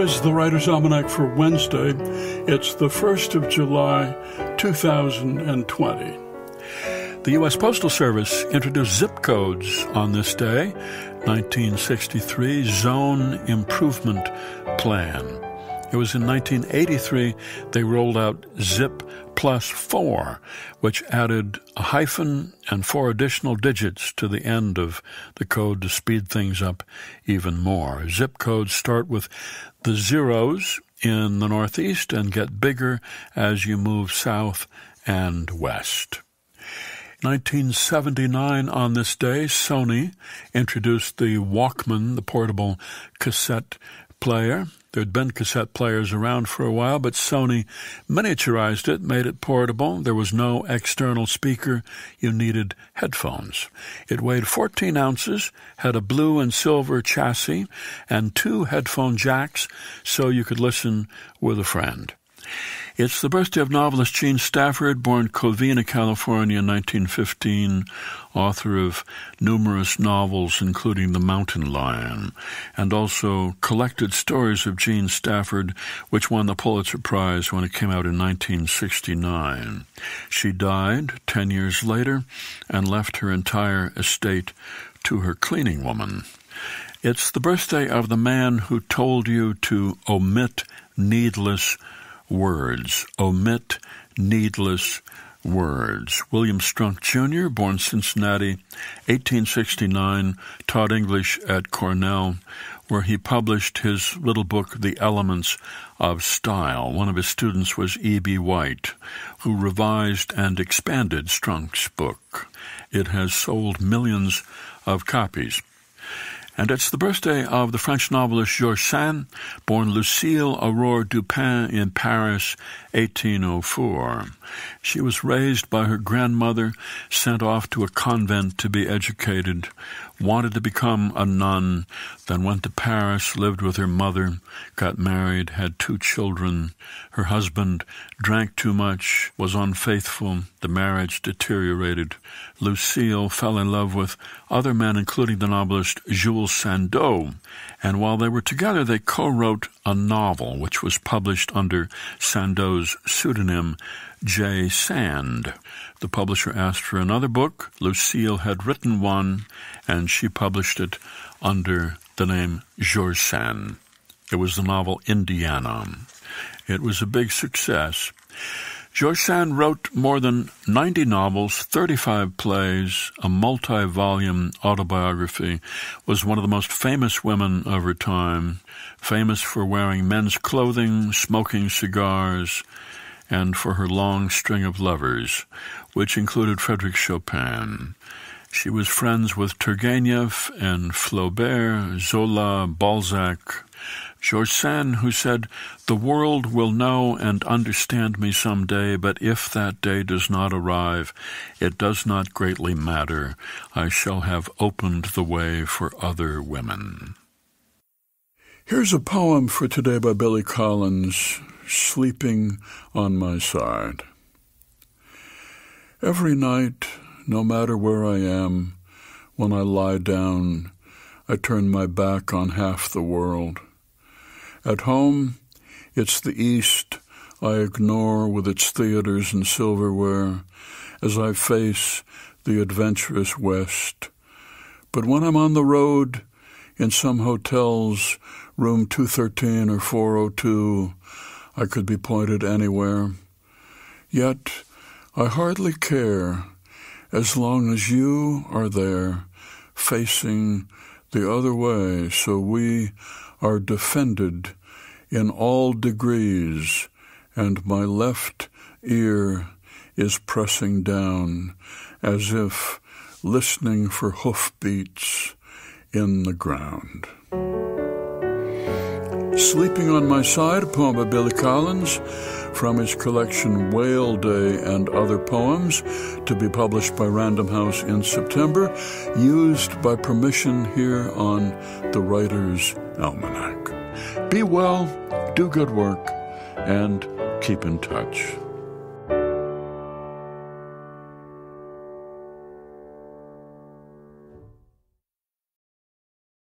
is the Writer's Almanac for Wednesday. It's the 1st of July, 2020. The U.S. Postal Service introduced zip codes on this day, 1963 Zone Improvement Plan. It was in 1983 they rolled out Zip Plus 4, which added a hyphen and 4 additional digits to the end of the code to speed things up even more. Zip codes start with the zeros in the Northeast and get bigger as you move south and west. 1979, on this day, Sony introduced the Walkman, the portable cassette player. There had been cassette players around for a while, but Sony miniaturized it, made it portable. There was no external speaker. You needed headphones. It weighed 14 ounces, had a blue and silver chassis, and 2 headphone jacks so you could listen with a friend. It's the birthday of novelist Gene Stafford, born Covina, California in 1915, author of numerous novels, including The Mountain Lion, and also collected stories of Gene Stafford, which won the Pulitzer Prize when it came out in 1969. She died 10 years later and left her entire estate to her cleaning woman. It's the birthday of the man who told you to omit needless words. Omit needless words. William Strunk Jr., born Cincinnati, 1869, taught English at Cornell, where he published his little book, The Elements of Style. One of his students was E.B. White, who revised and expanded Strunk's book. It has sold millions of copies. And it's the birthday of the French novelist Georges Sand, born Lucile Aurore Dupin in Paris, 1804. She was raised by her grandmother, sent off to a convent to be educated, wanted to become a nun, then went to Paris, lived with her mother, got married, had 2 children. Her husband drank too much, was unfaithful. The marriage deteriorated. Lucile fell in love with other men, including the novelist Jules Sandeau, and while they were together, they co-wrote a novel, which was published under Sandeau's pseudonym J. Sand. The publisher asked for another book. Lucile had written one, and she published it under the name Georges Sand. It was the novel Indiana. It was a big success. Georges Sand wrote more than 90 novels, 35 plays, a multi-volume autobiography, was one of the most famous women of her time, famous for wearing men's clothing, smoking cigars, and for her long string of lovers, which included Frédéric Chopin. She was friends with Turgenev and Flaubert, Zola, Balzac. Georges Sand, who said, "The world will know and understand me some day, but if that day does not arrive, it does not greatly matter. I shall have opened the way for other women." Here's a poem for today by Billy Collins, Sleeping on My Side. Every night, no matter where I am, when I lie down, I turn my back on half the world. At home, it's the East I ignore with its theaters and silverware as I face the adventurous West. But when I'm on the road, in some hotels, room 213 or 402, I could be pointed anywhere. Yet I hardly care as long as you are there, facing the other way, so we are defended in all degrees, and my left ear is pressing down as if listening for hoofbeats in the ground. Sleeping on My Side, a poem by Billy Collins from his collection Whale Day and Other Poems, to be published by Random House in September, used by permission here on the Writer's Almanac. Be well, do good work, and keep in touch.